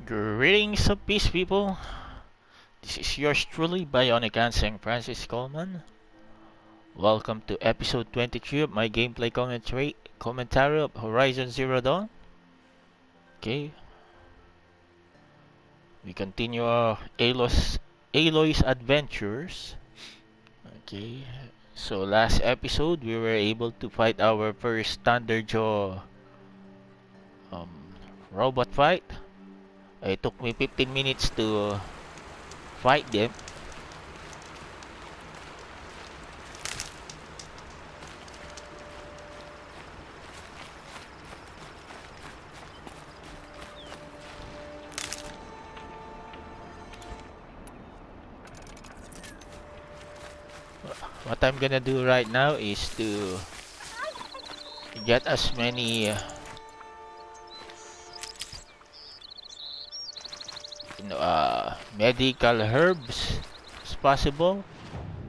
Greetings of peace, people. This is yours truly, Bionicanseng Francis Coleman. Welcome to episode 23 of my gameplay commentary of Horizon Zero Dawn. Okay, we continue our Aloy's adventures. Okay, so last episode we were able to fight our first Thunder Jaw um, robot fight. It took me 15 minutes to fight them. What I'm gonna do right now is to get as many medical herbs as possible.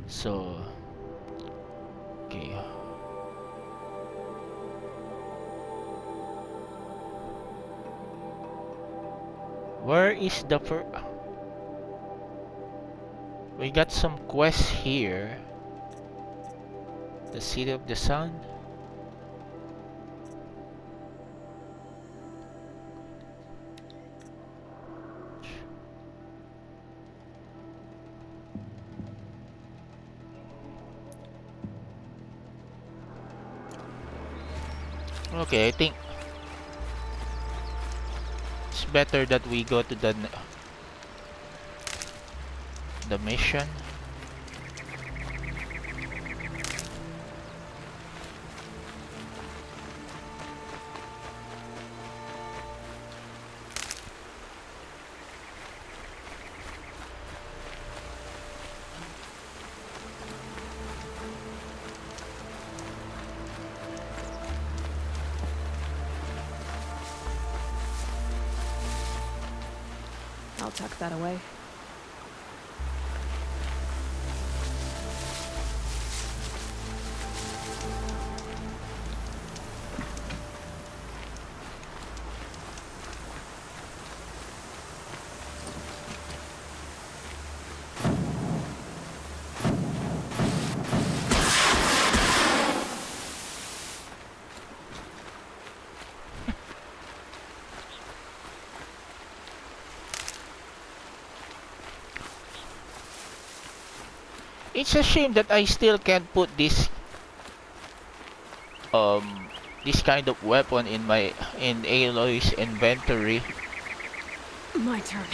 So okay, where is the we got some quests here. The City of the Sun. Okay, I think it's better that we go to the mission. I'll tuck that away. It's a shame that I still can't put um this kind of weapon in Aloy's inventory. My turn.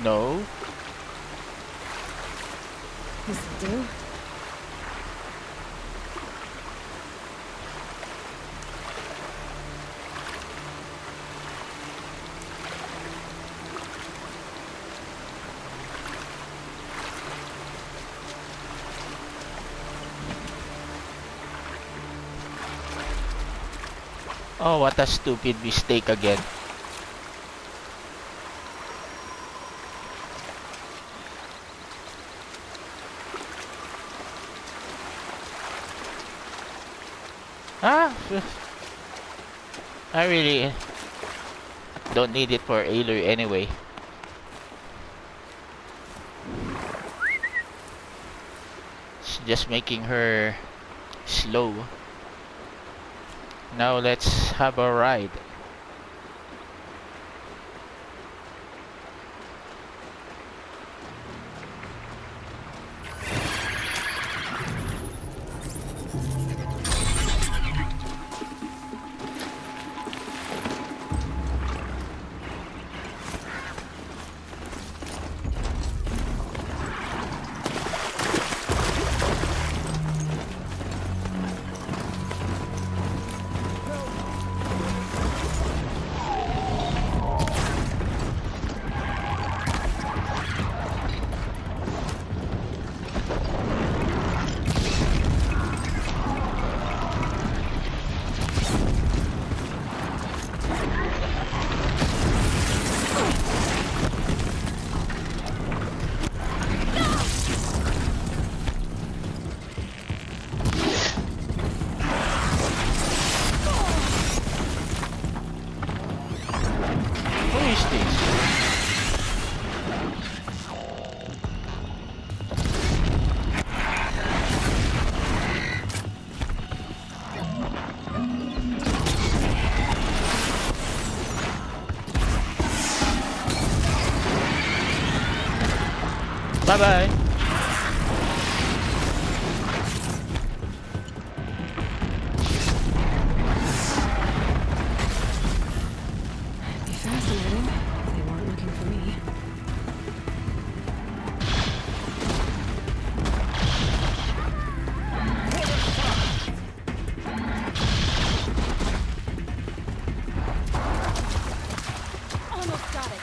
No. This'll do. Oh, what a stupid mistake again. Ah, I really don't need it for Aloy anyway. It's just making her slow. Now let's have a ride. Bye-bye. It'd be fascinating if they weren't looking for me. Almost got it.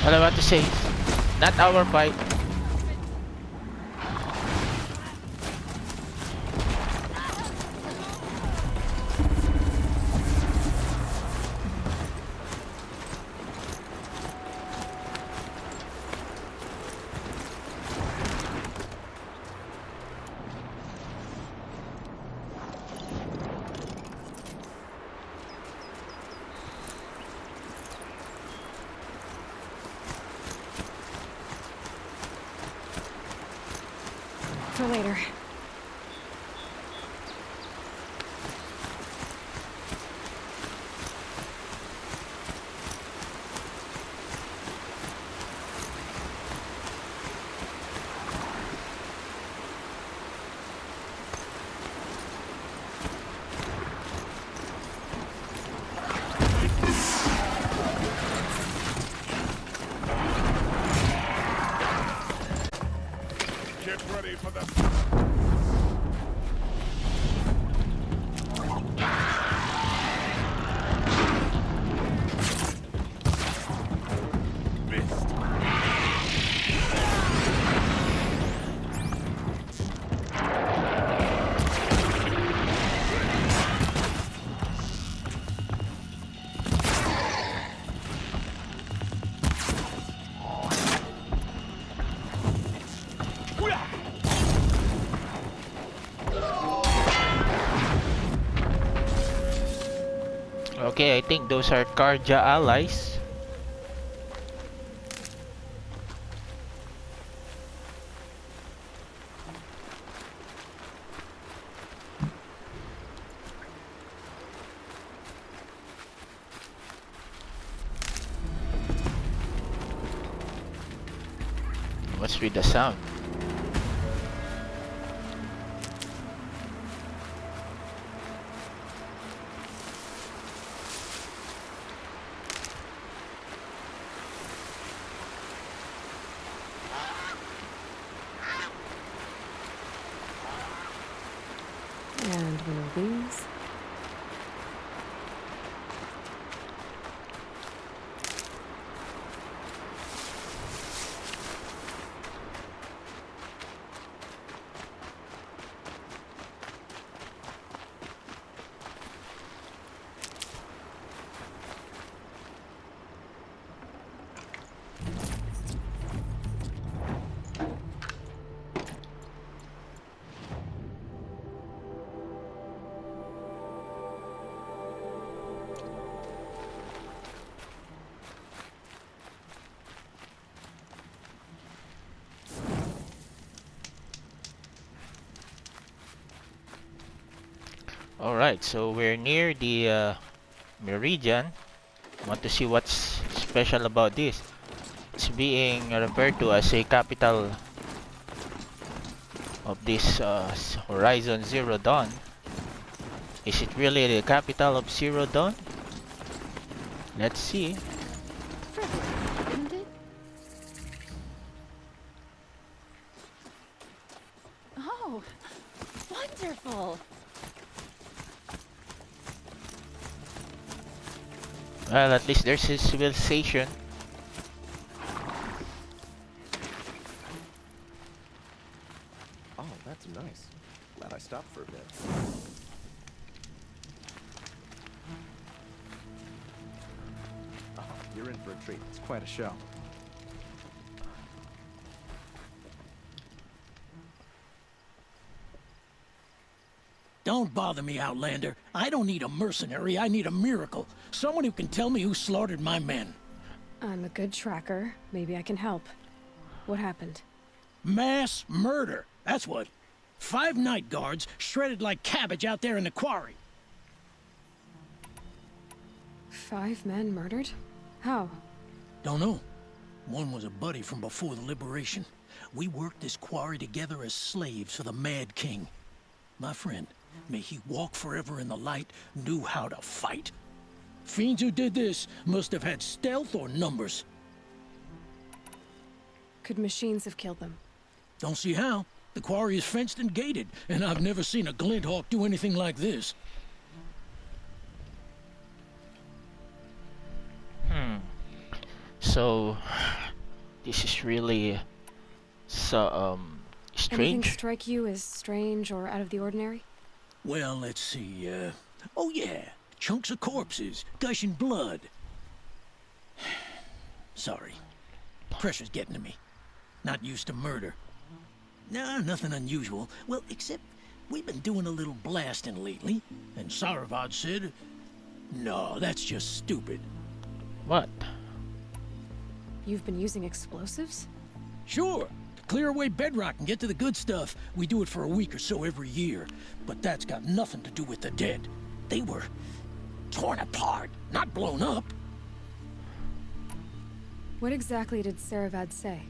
All I want to say, not our fight. For later. Get ready for the... Missed. Okay, I think those are Karja allies. What's with the sound? And one of these. Alright, so we're near the meridian. Want to see what's special about this. It's being referred to as a capital of this Horizon Zero Dawn. Is it really the capital of Zero Dawn? Let's see. Isn't it? Oh, wonderful. Well, at least there's a civilization. Oh, that's nice. Glad I stopped for a bit. Oh, you're in for a treat. It's quite a show. Don't bother me, Outlander. I don't need a mercenary, I need a miracle. Someone who can tell me who slaughtered my men. I'm a good tracker. Maybe I can help. What happened? Mass murder, that's what. 5 night guards shredded like cabbage out there in the quarry. 5 men murdered? How? Don't know. One was a buddy from before the liberation. We worked this quarry together as slaves for the Mad King. My friend, may he walk forever in the light, knew how to fight. Fiends who did this must have had stealth or numbers. Could machines have killed them? Don't see how. The quarry is fenced and gated, and I've never seen a glint hawk do anything like this. So, this is really Anything strange. strike you as strange or out of the ordinary? Well, let's see, oh yeah, chunks of corpses, gushing blood. Sorry. Pressure's getting to me. Not used to murder. Nah, nothing unusual. Well, except we've been doing a little blasting lately, and Saravad said, no, that's just stupid. What? You've been using explosives? Sure, to clear away bedrock and get to the good stuff, we do it for a week or so every year. But that's got nothing to do with the dead. They were torn apart, not blown up. What exactly did Saravad say?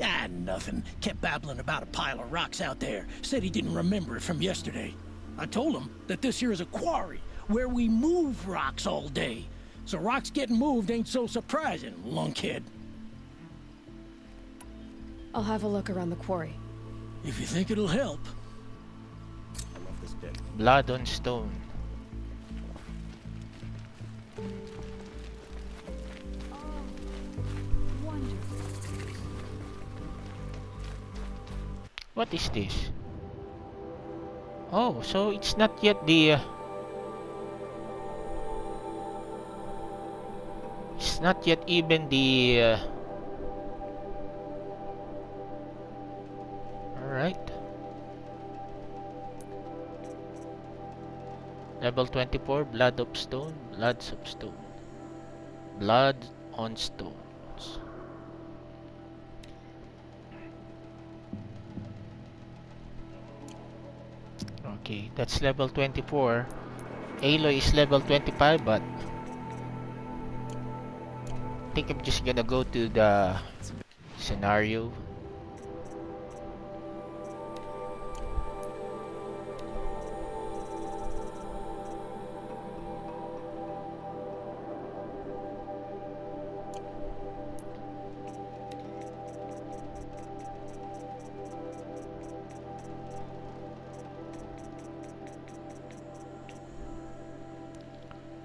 Ah, nothing. Kept babbling about a pile of rocks out there. Said he didn't remember it from yesterday. I told him that this here is a quarry, where we move rocks all day. So rocks getting moved ain't so surprising, lunkhead. I'll have a look around the quarry. If you think it'll help. I love this bit. Blood on stone. What is this? Oh, so it's not yet the it's not yet even the alright. Level 24, blood of stone, bloods of stone. Blood on stones. Okay, that's level 24. Aloy is level 25, but I think I'm just gonna go to the scenario.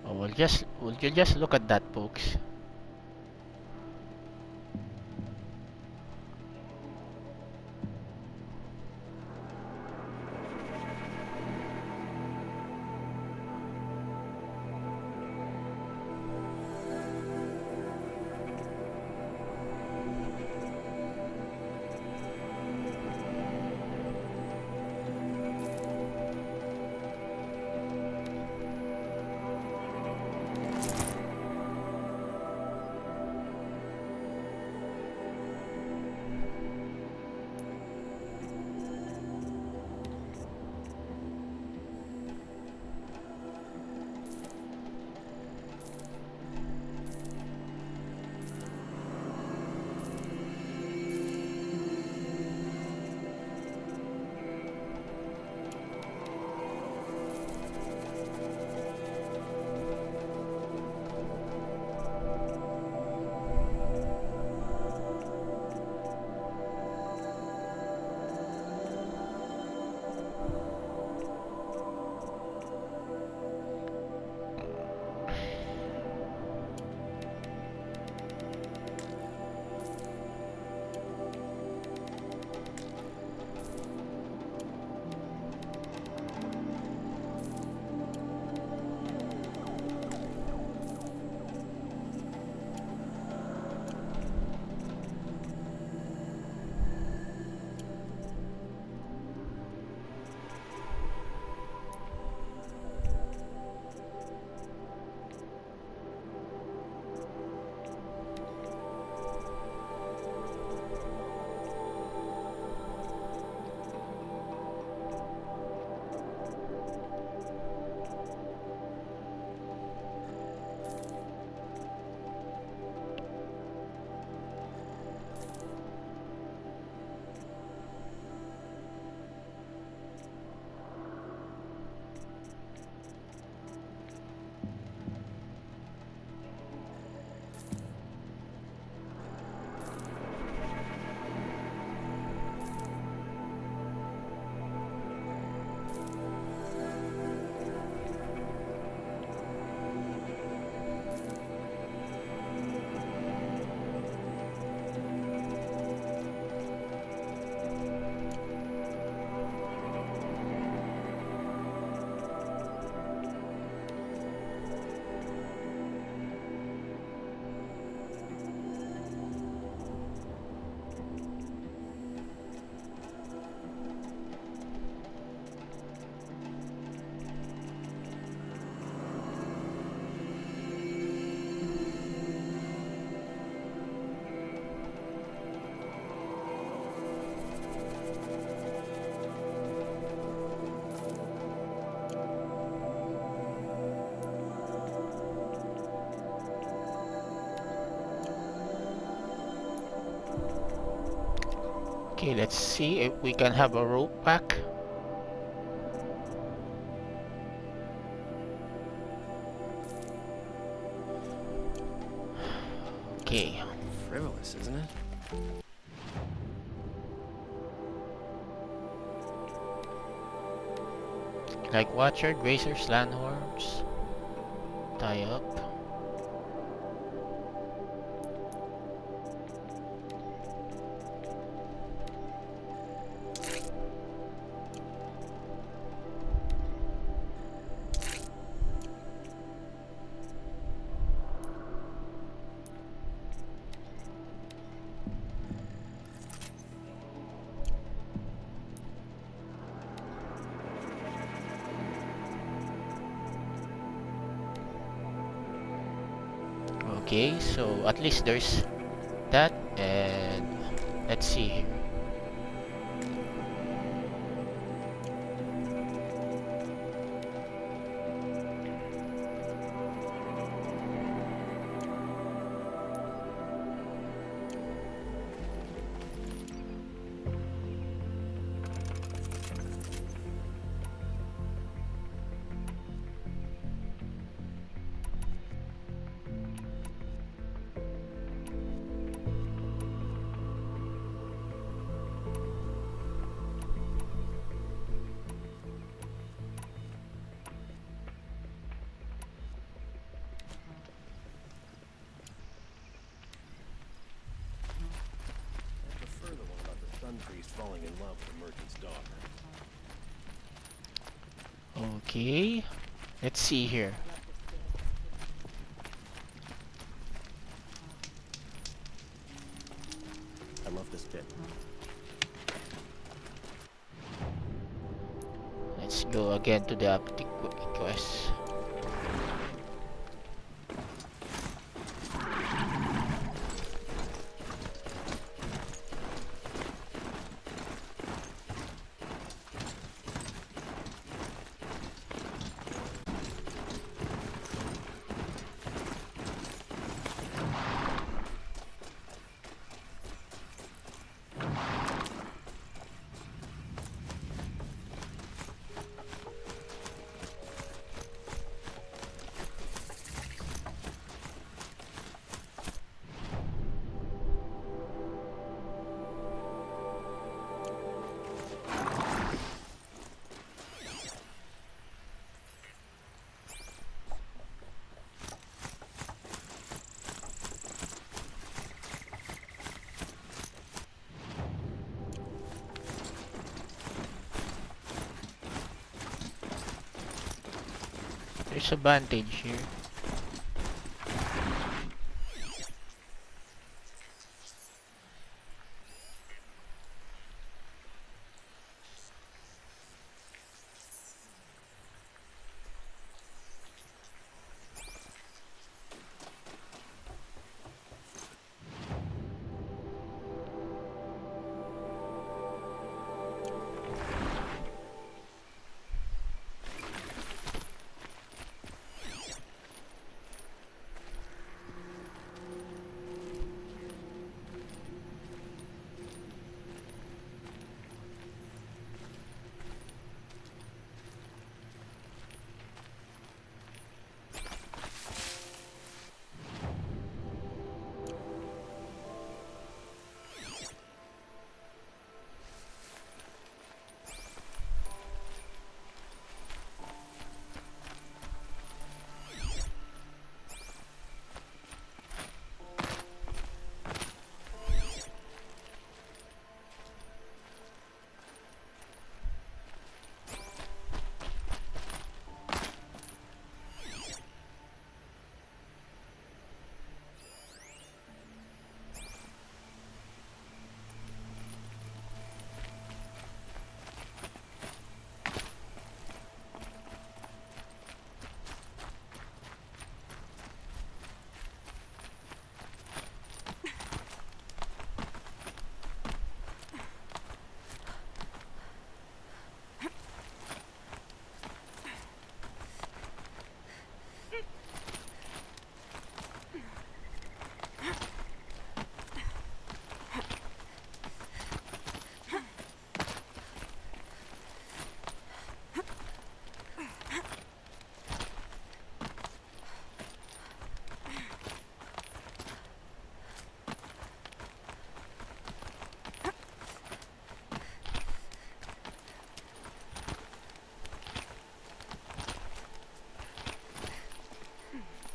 Oh, we'll just look at that, folks. Okay, let's see if we can have a rope pack. Okay. Frivolous, isn't it? Like watcher, grazers, landhorns. Tie up. Okay, so at least there's that, and let's see here. I prefer the one about the Sun Priest falling in love with the merchant's daughter. Okay, let's see here. I love this bit. Let's go again to the uptick quest. There's a bandage here.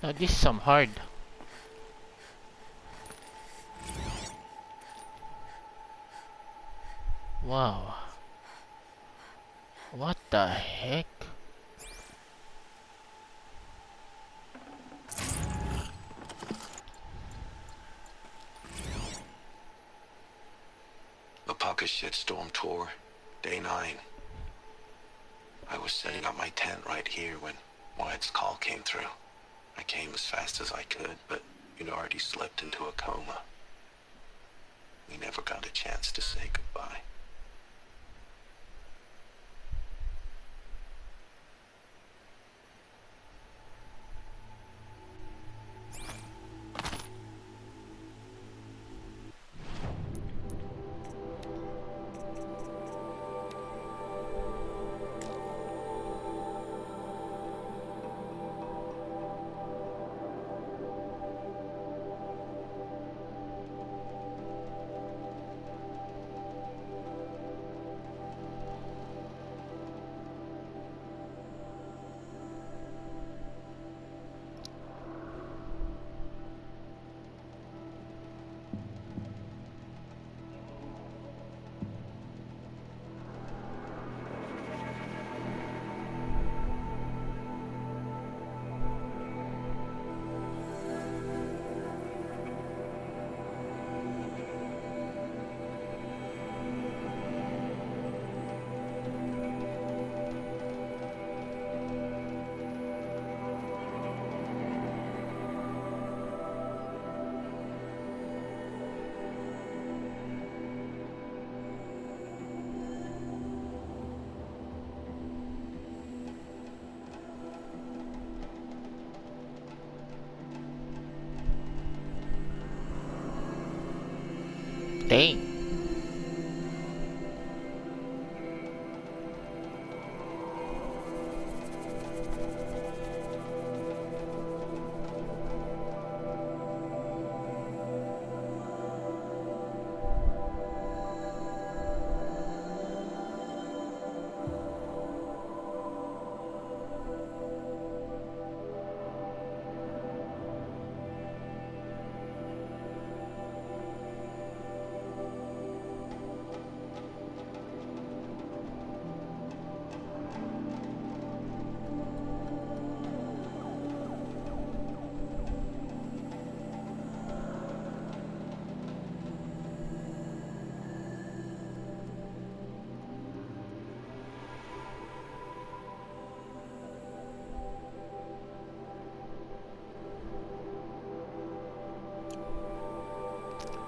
Now this is some hard. Wow. What the heck? Alpaca shitstorm tour, day 9. I was setting up my tent right here when Wyatt's call came through. I came as fast as I could, but you'd already slipped into a coma. We never got a chance to say goodbye. Dang.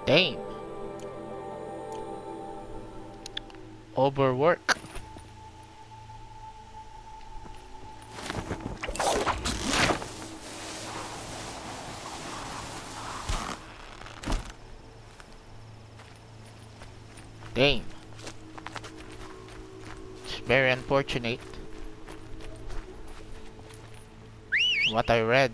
Dang. Overwork. Dang. It's very unfortunate. What I read.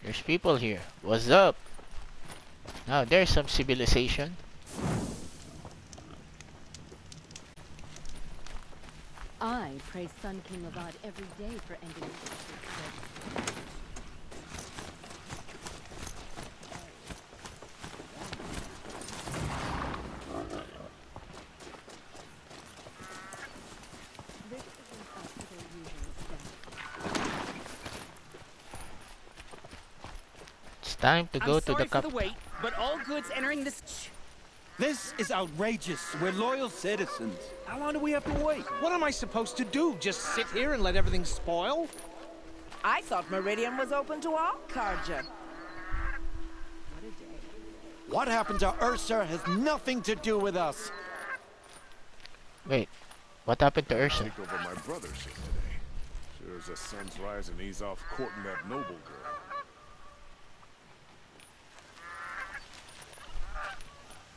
There's people here. What's up? Now there's some civilization. I praise Sun King Avad every day for ending this. This isn't up to their usual standard. It's time to go to the for the cup. wait, but all goods entering this. This is outrageous. We're loyal citizens. How long do we have to wait? What am I supposed to do? Just sit here and let everything spoil? I thought Meridian was open to all Karja. What a day. What happened to Ursa has nothing to do with us. Wait, What happened to Ursa? Take over my brother's shit today. Sure as the sun's rising, he's off courting that noble girl.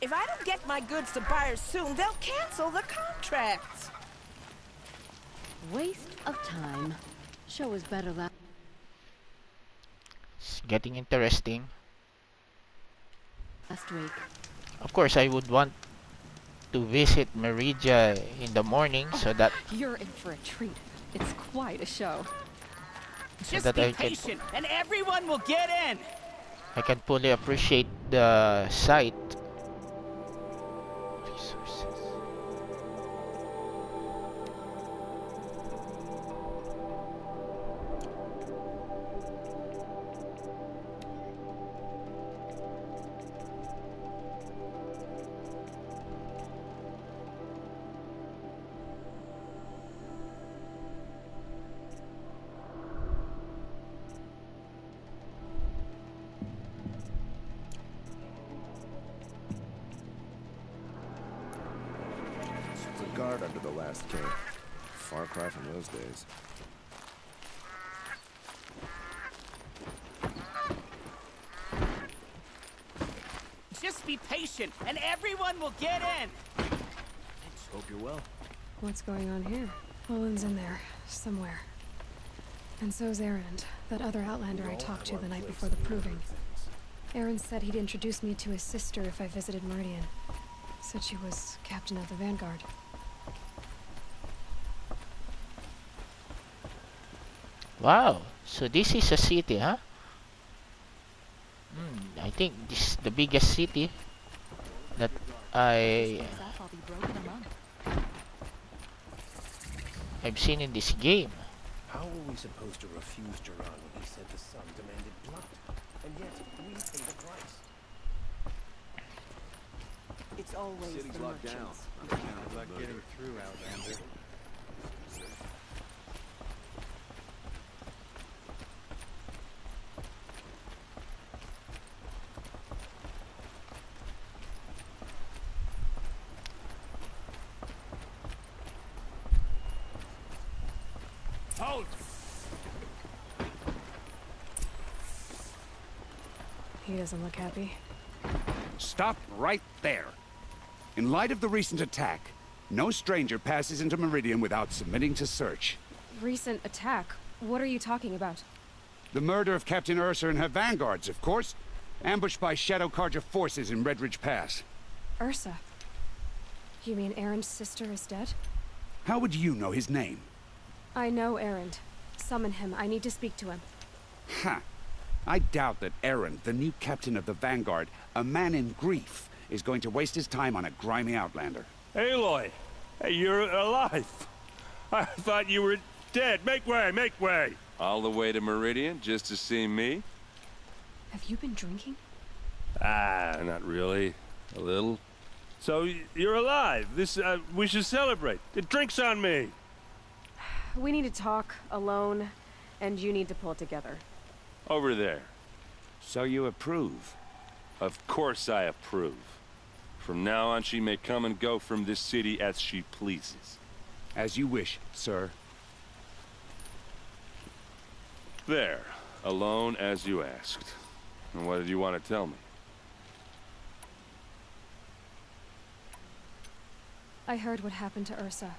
If I don't get my goods to buyers soon, they'll cancel the contract. Waste of time. Show was better last It's getting interesting. week. Of course, I would want to visit Meridia in the morning so that You're in for a treat. It's quite a show. Just that be I can- patient, and everyone will get in. I can fully appreciate the site. Resources. It's a guard under the last king. Far cry from those days. Just be patient, and everyone will get in. Hope you're well. What's going on here? Olin's in there, somewhere. And so's Erend, that other Outlander I talked to the night before the proving. Erend said he'd introduce me to his sister if I visited Meridian. Said she was captain of the Vanguard. Wow, so this is a city, huh? I think this is the biggest city that I've seen in this game. How were we supposed to refuse Duran when he said the sun demanded blood? And yet, we pay the price. It's always City's the locked down. merchants. Good luck getting through, Outlander. Halt! He doesn't look happy. Stop right there. In light of the recent attack, no stranger passes into Meridian without submitting to search. Recent attack? What are you talking about? The murder of Captain Ursa and her vanguards, of course. Ambushed by Shadow Carja forces in Redridge Pass. Ursa? You mean Erend's sister is dead? How would you know his name? I know Erend. Summon him. I need to speak to him. Ha! I doubt that Erend, the new captain of the Vanguard, a man in grief, is going to waste his time on a grimy outlander. Aloy! Hey, you're alive! I thought you were dead. Make way, make way! All the way to Meridian just to see me? Have you been drinking? Ah, not really. A little. So, you're alive. We should celebrate. The drink's on me. We need to talk, alone, and you need to pull it together. Over there. So you approve? Of course I approve. From now on, she may come and go from this city as she pleases. As you wish, sir. There. Alone as you asked. And what did you want to tell me? I heard what happened to Ursa.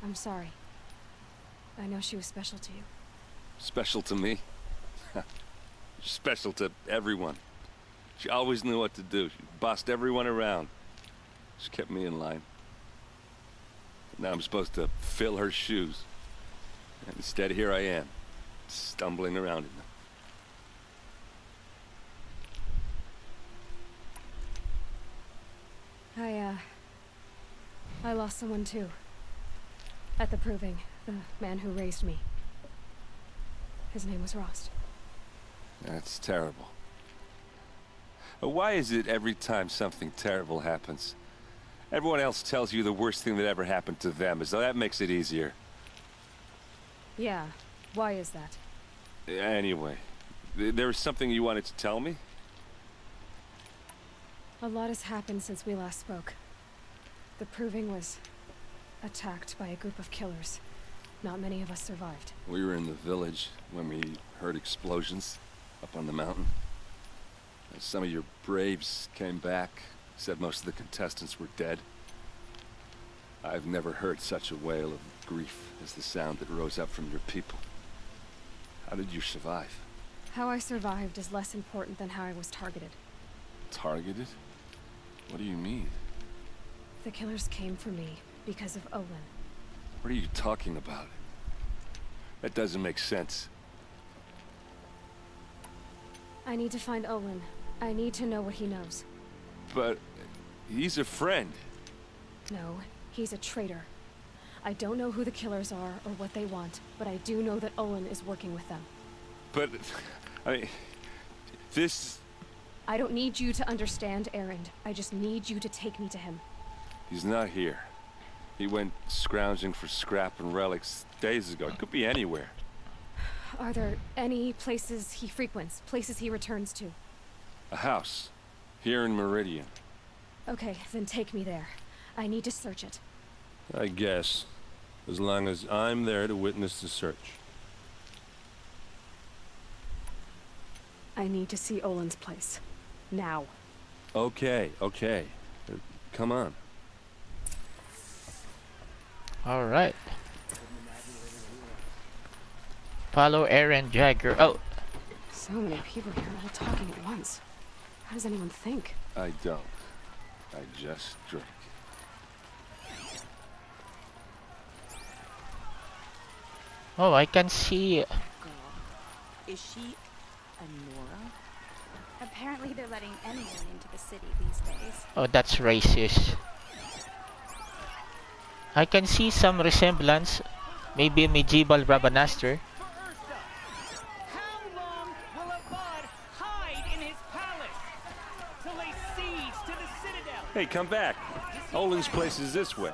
I'm sorry. I know she was special to you. Special to me? Special to everyone. She always knew what to do. She bossed everyone around. She kept me in line. Now I'm supposed to fill her shoes. And instead, here I am, stumbling around in them. I lost someone too. At the proving, the man who raised me. His name was Rost. That's terrible. Why is it every time something terrible happens, everyone else tells you the worst thing that ever happened to them, as though that makes it easier? Yeah, why is that? Anyway, there was something you wanted to tell me? A lot has happened since we last spoke. The proving was attacked by a group of killers. Not many of us survived. We were in the village when we heard explosions up on the mountain. And some of your braves came back, said most of the contestants were dead. I've never heard such a wail of grief as the sound that rose up from your people. How did you survive? How I survived is less important than how I was targeted. Targeted? What do you mean? The killers came for me because of Olin. What are you talking about? That doesn't make sense. I need to find Olin. I need to know what he knows. But he's a friend. No, he's a traitor. I don't know who the killers are or what they want, but I do know that Olin is working with them. But, I mean, this... I don't need you to understand, Erend. I just need you to take me to him. He's not here. He went scrounging for scrap and relics days ago. It could be anywhere. Are there any places he frequents, places he returns to? A house. Here in Meridian. Okay, then take me there. I need to search it. I guess. As long as I'm there to witness the search. I need to see Olin's place. Now. Okay. Come on. Alright. Follow Aaron Jagger. Oh! So many people here all talking at once. How does anyone think? I don't. I just drink. Oh, I can see. Girl. Is she a Nora? Apparently they're letting anyone into the city these days. Oh, that's racist. I can see some resemblance. Maybe a medieval Rabanastre. How long will Avad hide in his palace? To lay siege to the citadel? Hey, come back. Olin's place is this way.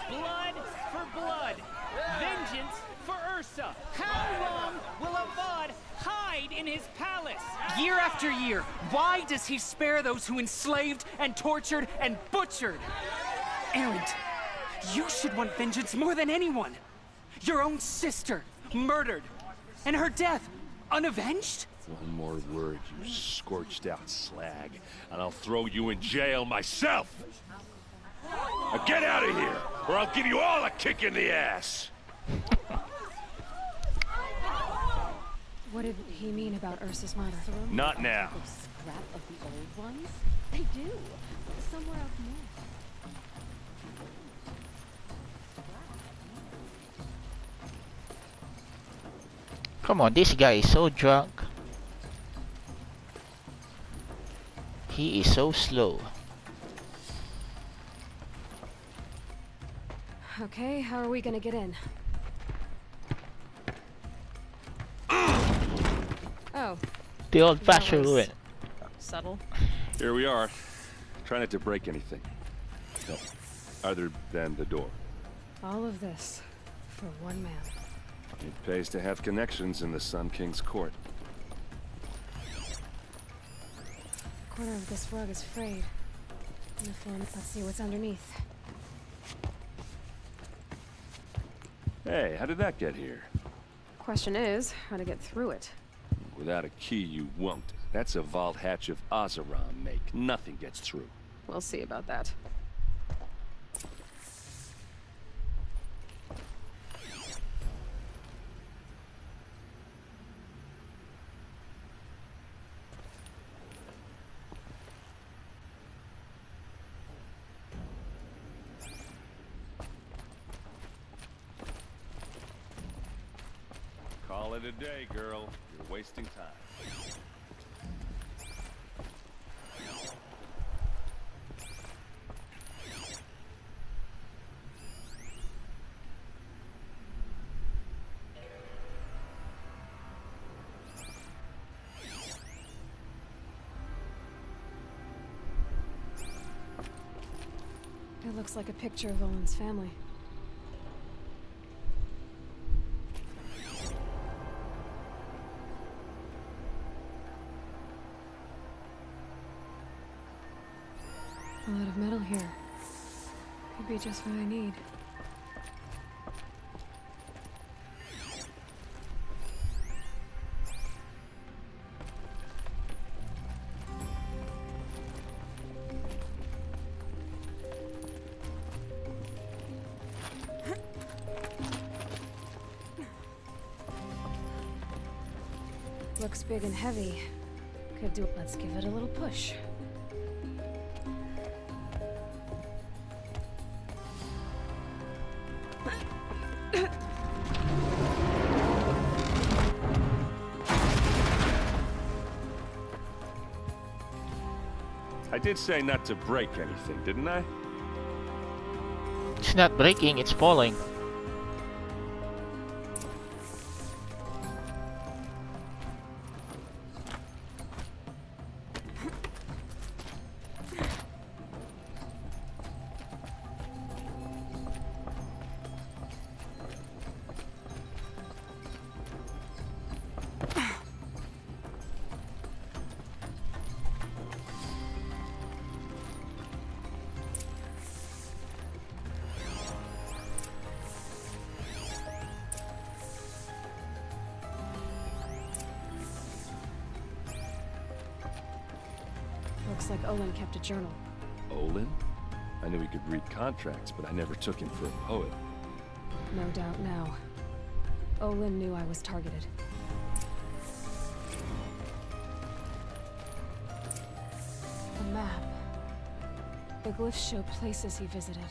Blood for blood. Vengeance for Ursa. How long will Avad hide in his palace? Year after year, why does he spare those who enslaved and tortured and butchered? Erend, you should want vengeance more than anyone. Your own sister, murdered, and her death, unavenged? One more word, you scorched out slag, and I'll throw you in jail myself! Now get out of here, or I'll give you all a kick in the ass! What did he mean about Ursa's murder? Not now. Scrap of the old ones? They do. Somewhere up north. Come on, this guy is so drunk. He is so slow. Okay, how are we gonna get in? Oh. The old-fashioned that was way. Subtle. Here we are. Try not to break anything. No, other than the door. All of this for one man. It pays to have connections in the Sun King's court. A corner of this rug is frayed. Let's see what's underneath. Hey, how did that get here? Question is, how to get through it. Without a key, you won't. That's a vault hatch of Oseram make. Nothing gets through. We'll see about that. Call it a day, girl. You're wasting time. It looks like a picture of Owen's family. A lot of metal here. Could be just what I need. Looks big and heavy. Could do. Let's give it a little push. I did say not to break anything, didn't I? It's not breaking, it's falling. Looks like Olin kept a journal. Olin? I knew he could read contracts, but I never took him for a poet. No doubt now. Olin knew I was targeted. A map. The glyphs show places he visited.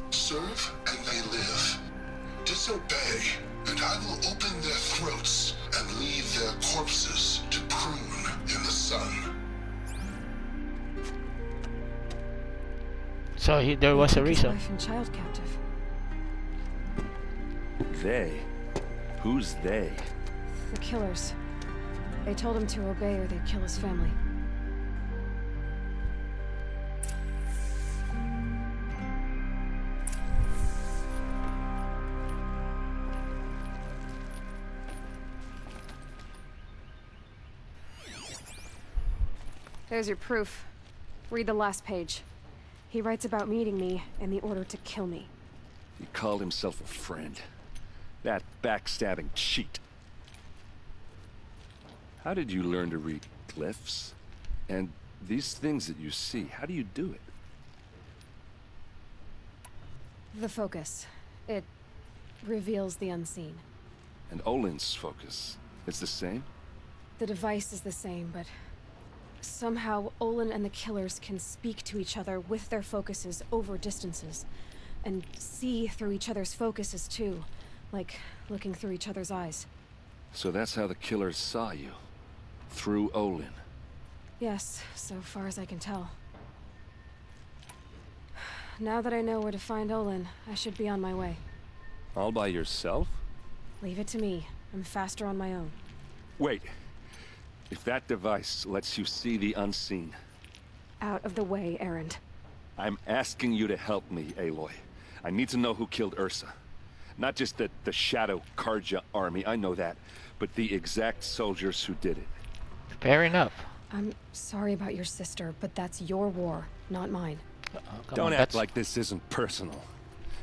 Serve and they live. Disobey, and I will open their throats and leave their corpses to prune in the sun. So there was a reason. Wife and child captive. They? Who's they? The killers. They told him to obey or they'd kill his family. There's your proof. Read the last page. He writes about meeting me and the order to kill me. He called himself a friend. That backstabbing cheat. How did you learn to read glyphs? And these things that you see, how do you do it? The focus. It reveals the unseen. And Olin's focus, it's the same? The device is the same, but somehow Olin and the killers can speak to each other with their focuses over distances. And see through each other's focuses too. Like looking through each other's eyes. So that's how the killers saw you? Through Olin? Yes, so far as I can tell. Now that I know where to find Olin, I should be on my way. All by yourself? Leave it to me. I'm faster on my own. Wait. If that device lets you see the unseen... Out of the way, Erend. I'm asking you to help me, Aloy. I need to know who killed Ursa. Not just the Shadow Karja army, I know that, but the exact soldiers who did it. Fair enough. I'm sorry about your sister, but that's your war, not mine. Don't act like this isn't personal.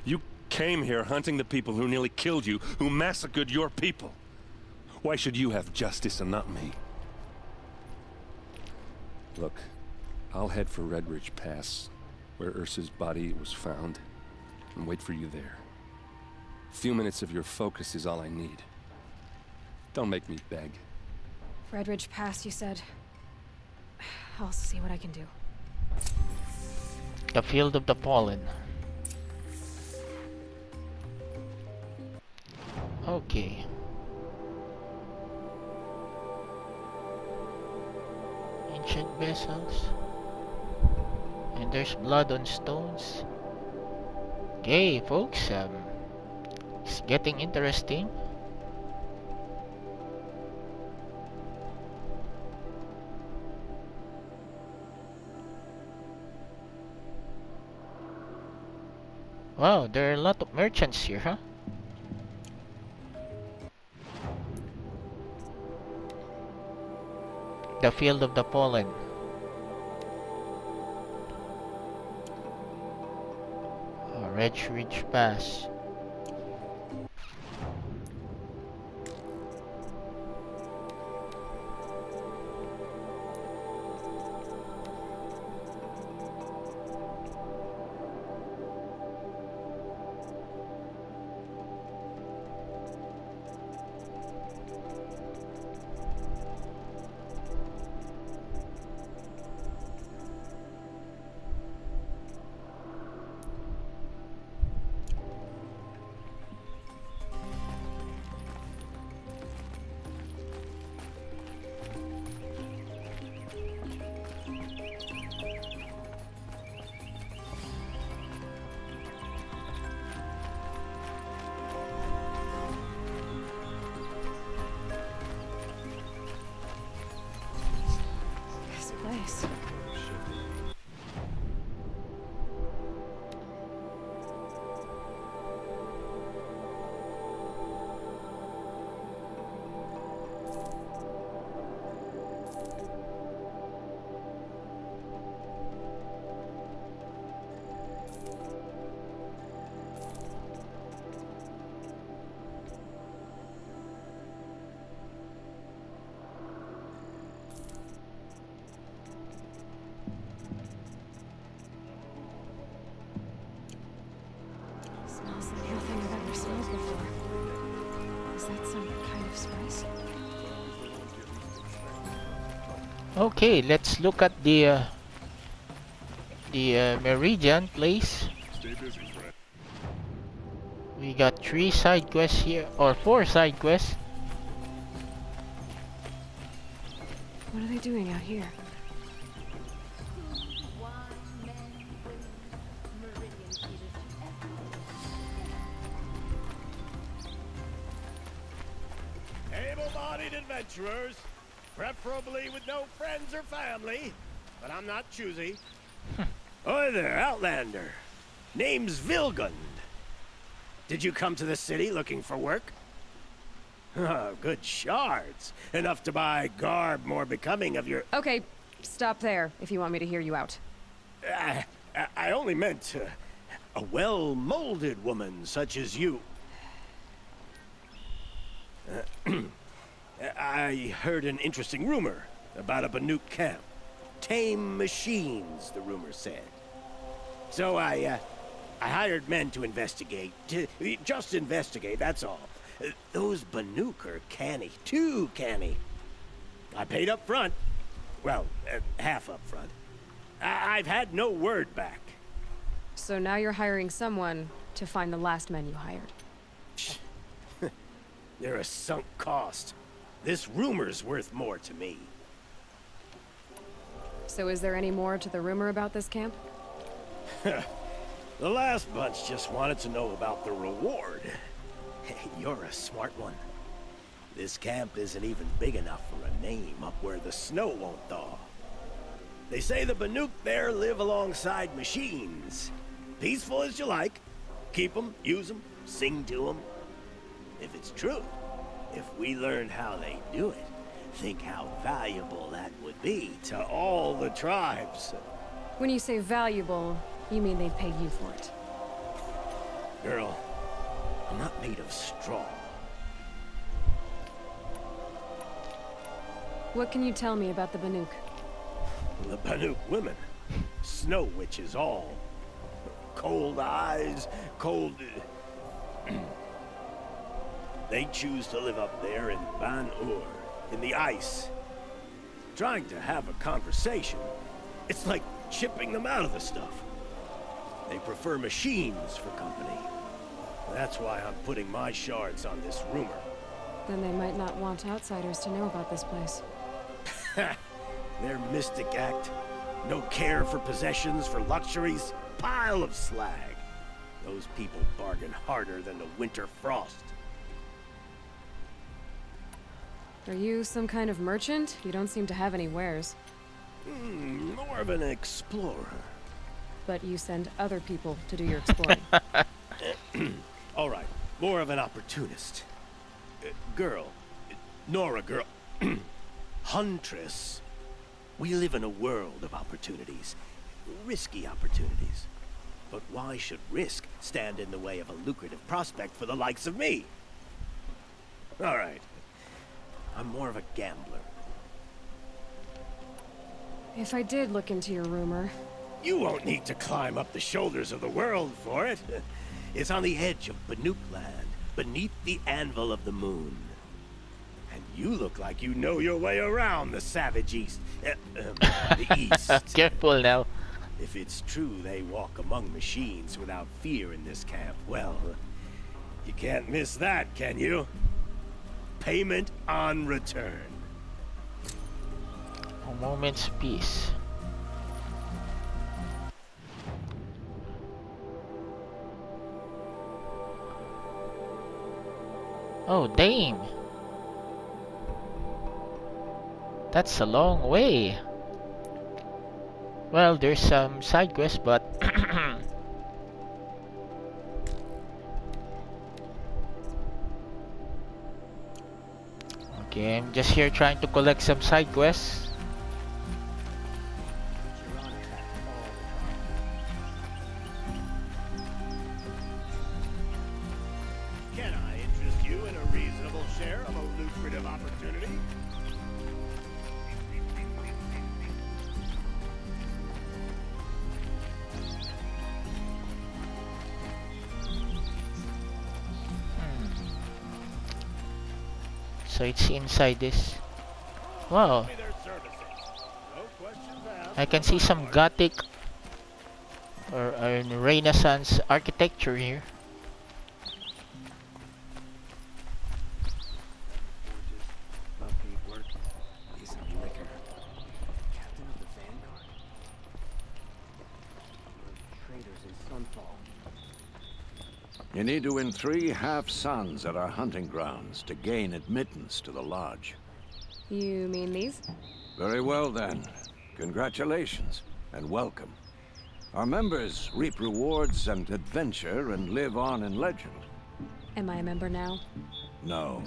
You came here hunting the people who nearly killed you, who massacred your people. Why should you have justice and not me? Look, I'll head for Red Ridge Pass, where Ursa's body was found, and wait for you there. A few minutes of your focus is all I need. Don't make me beg. Redridge Pass, you said. I'll see what I can do. The Field of the Fallen. Okay. Ancient vessels. And there's blood on stones. Okay, folks. It's getting interesting. Wow, there are a lot of merchants here, huh? The Field of the Fallen. Red Ridge Pass. This place. Smells like nothing I've ever smelled before. Is that some kind of spice? Okay, let's look at the Meridian place. Stay busy, friend. We got 3 side quests here, or 4 side quests. What are they doing out here? Able-bodied adventurers, preferably with no friends or family, but I'm not choosy. Oi there, Outlander. Name's Vilgund. Did you come to the city looking for work? Oh, good shards. Enough to buy garb more becoming of your... Okay, stop there if you want me to hear you out. I only meant a well-molded woman such as you. I heard an interesting rumor about a Bionic camp. Tame machines, the rumor said. So I hired men to investigate. Just investigate, that's all. Those Bionic are canny, too canny. I paid up front. Well, half up front. I've had no word back. So now you're hiring someone to find the last men you hired. They're a sunk cost. This rumor's worth more to me. So is there any more to the rumor about this camp? The last bunch just wanted to know about the reward. You're a smart one. This camp isn't even big enough for a name up where the snow won't thaw. They say the Bionic there live alongside machines. Peaceful as you like. Keep them, use them, sing to them. If it's true, if we learned how they do it, think how valuable that would be to all the tribes. When you say valuable, you mean they'd pay you for it. Girl, I'm not made of straw. What can you tell me about the Bionic? The Bionic women. Snow witches all. Cold eyes, cold... They choose to live up there in Van Ur, in the ice. Trying to have a conversation, it's like chipping them out of the stuff. They prefer machines for company. That's why I'm putting my shards on this rumor. Then they might not want outsiders to know about this place. Their mystic act. No care for possessions, for luxuries. Pile of slag. Those people bargain harder than the winter frost. Are you some kind of merchant? You don't seem to have any wares. More of an explorer. But you send other people to do your exploring. All right, more of an opportunist. Girl. Nora girl. Huntress. We live in a world of opportunities. Risky opportunities. But why should risk stand in the way of a lucrative prospect for the likes of me? All right. I'm more of a gambler. If I did look into your rumor... You won't need to climb up the shoulders of the world for it. It's on the edge of Banuk land, beneath the anvil of the moon. And you look like you know your way around the savage east. The east. Careful now. If it's true they walk among machines without fear in this camp, well, you can't miss that, can you? Payment on return. A moment's peace. Oh, dang. That's a long way. Well, there's some side quests, but okay, I'm just here trying to collect some side quests. Can I interest you in a reasonable share of a lucrative opportunity? So it's inside this. Wow. I can see some Gothic or Renaissance architecture here. You need to win 3 half-suns at our hunting grounds to gain admittance to the lodge. You mean these? Very well then. Congratulations and welcome. Our members reap rewards and adventure and live on in legend. Am I a member now? No,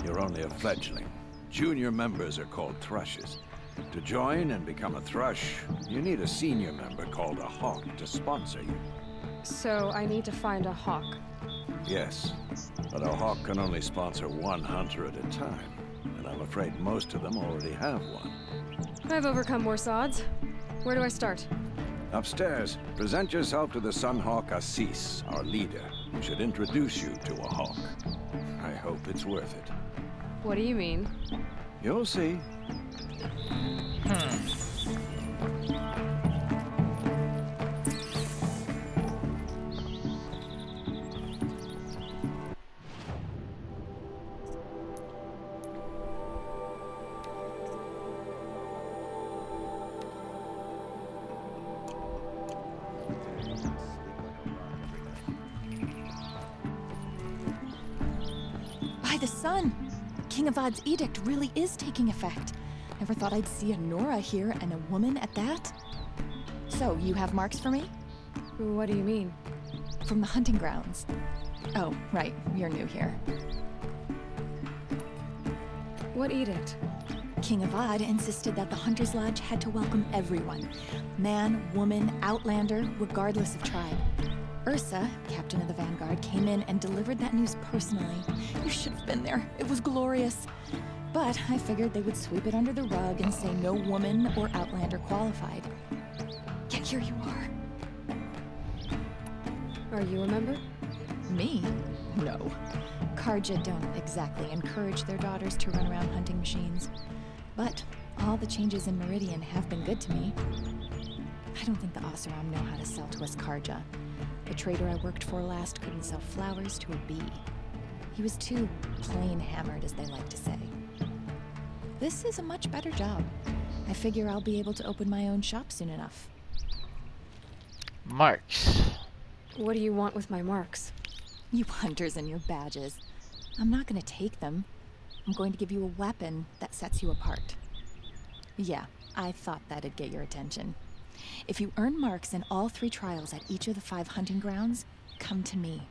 you're only a fledgling. Junior members are called thrushes. To join and become a thrush, you need a senior member called a hawk to sponsor you. So I need to find a hawk. Yes, but a hawk can only sponsor 1 hunter at a time, and I'm afraid most of them already have one. I've overcome worse odds. Where do I start? Upstairs, present yourself to the Sunhawk Assis, our leader, who should introduce you to a hawk. I hope it's worth it. What do you mean? You'll see. By the sun! King Avad's edict really is taking effect. Never thought I'd see a Nora here and a woman at that. So, you have marks for me? What do you mean? From the hunting grounds. Oh, right, you're new here. What edict? King Avad insisted that the Hunter's Lodge had to welcome everyone. Man, woman, outlander, regardless of tribe. Ursa, captain of the Vanguard, came in and delivered that news personally. You should have been there. It was glorious. But I figured they would sweep it under the rug and say no woman or outlander qualified. Yet here you are. Are you a member? Me? No. No. Karja don't exactly encourage their daughters to run around hunting machines. But all the changes in Meridian have been good to me. I don't think the Oseram know how to sell to us Karja. The trader I worked for last couldn't sell flowers to a bee. He was too plain hammered, as they like to say. This is a much better job. I figure I'll be able to open my own shop soon enough. Marks. What do you want with my marks? You hunters and your badges. I'm not gonna take them. I'm going to give you a weapon that sets you apart. Yeah, I thought that'd get your attention. If you earn marks in all 3 trials at each of the 5 hunting grounds, come to me.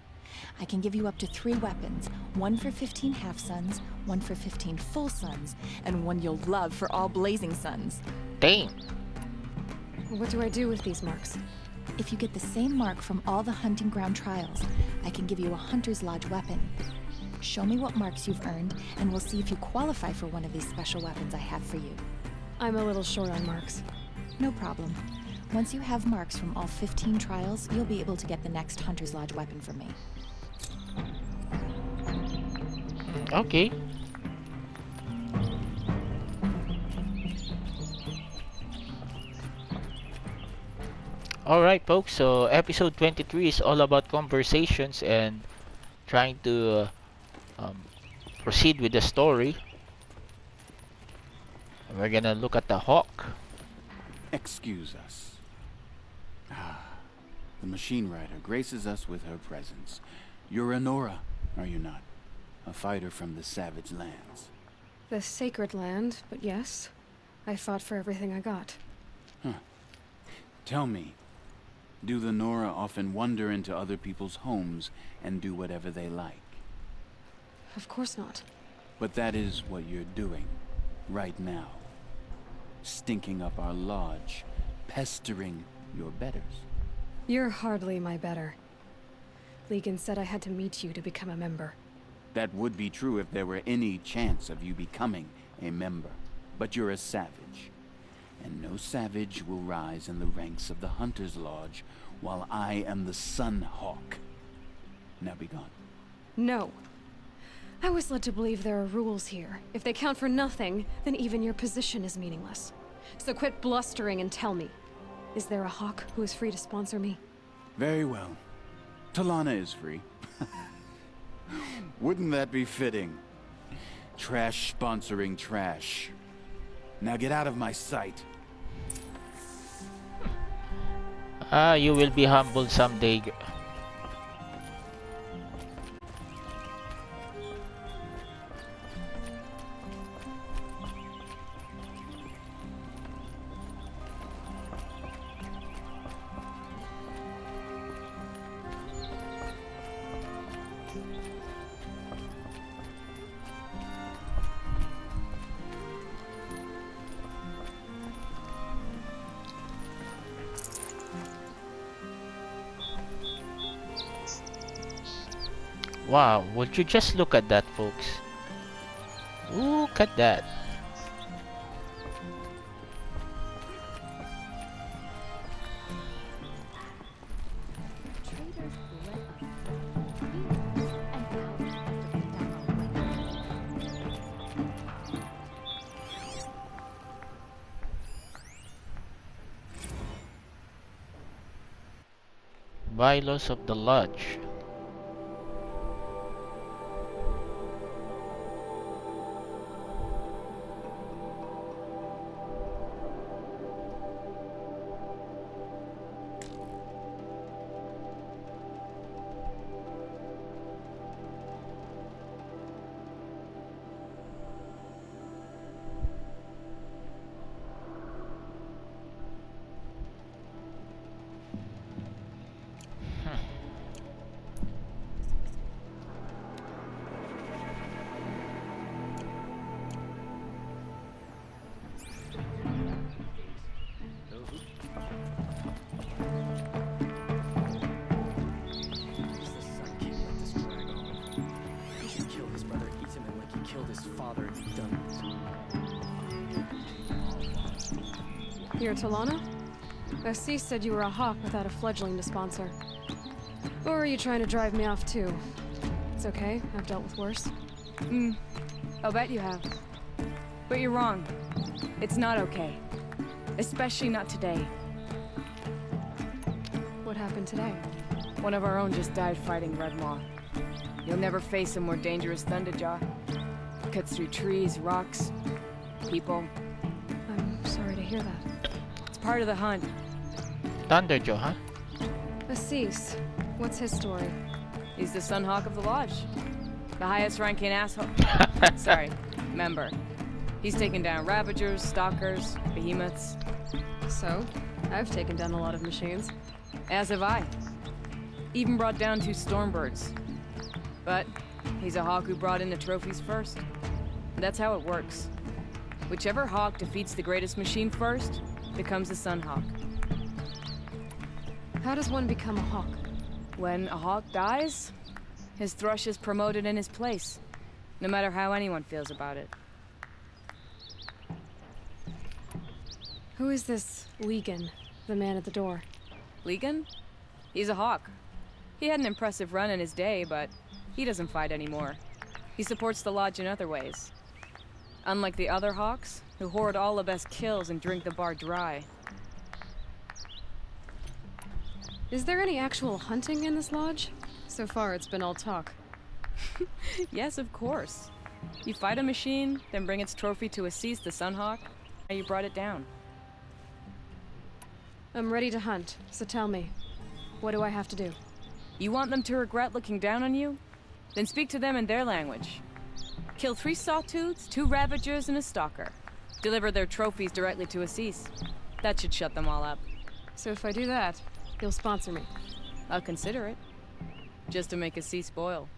I can give you up to 3 weapons, 1 for 15 half-suns, 1 for 15 full suns, and 1 you'll love for all blazing suns. Damn. What do I do with these marks? If you get the same mark from all the hunting ground trials, I can give you a Hunter's Lodge weapon. Show me what marks you've earned, and we'll see if you qualify for one of these special weapons I have for you. I'm a little short on marks. No problem. Once you have marks from all 15 trials, you'll be able to get the next Hunter's Lodge weapon from me. Okay. Alright folks, so episode 23 is all about conversations and trying to proceed with the story. We're gonna look at the hawk. Excuse us. The machine rider graces us with her presence. You're a Nora, are you not? A fighter from the savage lands. The sacred land, but yes. I fought for everything I got. Huh. Tell me, do the Nora often wander into other people's homes and do whatever they like? Of course not. But that is what you're doing, right now. Stinking up our lodge, pestering your betters. You're hardly my better. Legan said I had to meet you to become a member. That would be true if there were any chance of you becoming a member. But you're a savage. And no savage will rise in the ranks of the Hunter's Lodge while I am the Sun Hawk. Now be gone. No. I was led to believe there are rules here. If they count for nothing, then even your position is meaningless. So quit blustering and tell me. Is there a hawk who is free to sponsor me? Very well. Talana is free. Wouldn't that be fitting? Trash sponsoring trash. Now get out of my sight. You will be humbled someday. Wow, would you just look at that, folks? Look at that. Bylaws of the Lodge. You're Talana? Assis said you were a hawk without a fledgling to sponsor. Or are you trying to drive me off too? it's okay. I've dealt with worse. I'll bet you have. But you're wrong. It's not okay. Especially not today. What happened today? One of our own just died fighting Red Maw. You'll never face a more dangerous Thunderjaw. Cuts through trees, rocks, people. I'm sorry to hear that. It's part of the hunt. Thunderjaw, huh? Assis. What's his story? He's the Sunhawk of the Lodge. The highest ranking asshole. Sorry, member. He's taken down Ravagers, Stalkers, Behemoths. So, I've taken down a lot of machines. As have I. Even brought down 2 Stormbirds. But he's a hawk who brought in the trophies first. That's how it works. Whichever hawk defeats the greatest machine first becomes a Sunhawk. How does one become a hawk? When a hawk dies, his thrush is promoted in his place, no matter how anyone feels about it. Who is this Legan, the man at the door? Legan? He's a hawk. He had an impressive run in his day, but he doesn't fight anymore. He supports the Lodge in other ways. Unlike the other hawks, who hoard all the best kills and drink the bar dry. Is there any actual hunting in this lodge? So far, it's been all talk. Yes, of course. You fight a machine, then bring its trophy to Assis the Sunhawk, and you brought it down. I'm ready to hunt, so tell me, what do I have to do? You want them to regret looking down on you? Then speak to them in their language. Kill 3 Sawtooths, 2 Ravagers, and a Stalker. Deliver their trophies directly to Assis. That should shut them all up. So if I do that, you'll sponsor me? I'll consider it. Just to make Assis spoil.